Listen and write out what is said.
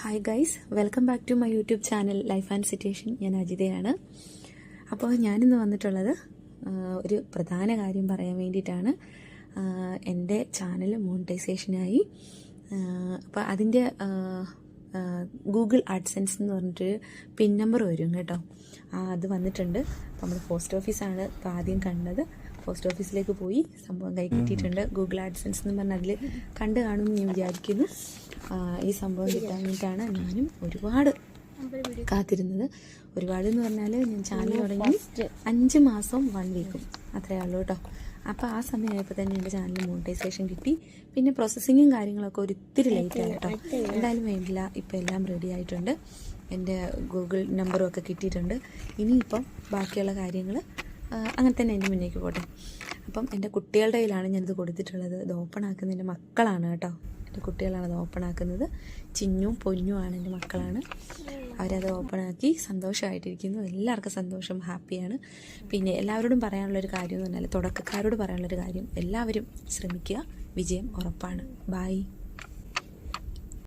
Hi guys, welcome back to my YouTube channel life and situation. ഞാൻ അജിതയാണ്. അപ്പോൾ ഞാനിന്ന് വന്നിട്ടുള്ളത് ഒരു പ്രധാന കാര്യം പറയാൻ വേണ്ടിയിട്ടാണ്. എൻ്റെ ചാനൽ മോണിറ്റൈസേഷനായി. അപ്പോൾ അതിൻ്റെ ഗൂഗിൾ ആഡ്സെൻസ് എന്ന് പറഞ്ഞിട്ടൊരു പിൻ നമ്പർ വരും കേട്ടോ. അത് വന്നിട്ടുണ്ട്. അപ്പോൾ നമ്മൾ പോസ്റ്റ് ഓഫീസാണ് ഇപ്പോൾ ആദ്യം കണ്ടത്. പോസ്റ്റ് ഓഫീസിലേക്ക് പോയി സംഭവം കൈ കിട്ടിയിട്ടുണ്ട്. ഗൂഗിൾ ആഡ്സെൻസ് എന്ന് പറഞ്ഞാൽ അതിൽ കണ്ടു കാണുമെന്ന് ഞാൻ വിചാരിക്കുന്നു. ഈ സംഭവം കിട്ടാൻ വേണ്ടിയിട്ടാണ് ഞാനും ഒരുപാട് കാത്തിരുന്നത്. ഒരുപാടെന്ന് പറഞ്ഞാൽ ഞാൻ ചാനൽ തുടങ്ങി 5 മാസവും 1 വീക്കും അത്രയേ ഉള്ളൂ കേട്ടോ. അപ്പോൾ ആ സമയമായപ്പോൾ തന്നെ എൻ്റെ ചാനൽ മോണിറ്റൈസേഷൻ കിട്ടി. പിന്നെ പ്രോസസ്സിങ്ങും കാര്യങ്ങളൊക്കെ ഒരിത്തിരി ലേറ്റ് ആയി കേട്ടോ. എന്തായാലും വേണ്ടില്ല, ഇപ്പോൾ എല്ലാം റെഡി ആയിട്ടുണ്ട്. എൻ്റെ ഗൂഗിൾ നമ്പറും ഒക്കെ കിട്ടിയിട്ടുണ്ട്. ഇനിയിപ്പം ബാക്കിയുള്ള കാര്യങ്ങൾ അങ്ങനെ തന്നെ എൻ്റെ മുന്നേക്ക് പോട്ടെ. അപ്പം എൻ്റെ കുട്ടികളുടെ കയ്യിലാണ് ഞാനിത് കൊടുത്തിട്ടുള്ളത്. ഇത് ഓപ്പൺ ആക്കുന്നത് എൻ്റെ മക്കളാണ് കേട്ടോ. എൻ്റെ കുട്ടികളാണ് അത് ഓപ്പൺ ആക്കുന്നത്. ചിന്നും പൊന്നുമാണ് എൻ്റെ മക്കളാണ്. അവരത് ഓപ്പൺ ആക്കി സന്തോഷമായിട്ടിരിക്കുന്നു. എല്ലാവർക്കും സന്തോഷം, ഹാപ്പിയാണ്. പിന്നെ എല്ലാവരോടും പറയാനുള്ളൊരു കാര്യം എന്ന് പറഞ്ഞാൽ, തുടക്കക്കാരോട് പറയാനുള്ളൊരു കാര്യം, എല്ലാവരും ശ്രമിക്കുക, വിജയം ഉറപ്പാണ്. ബായ്.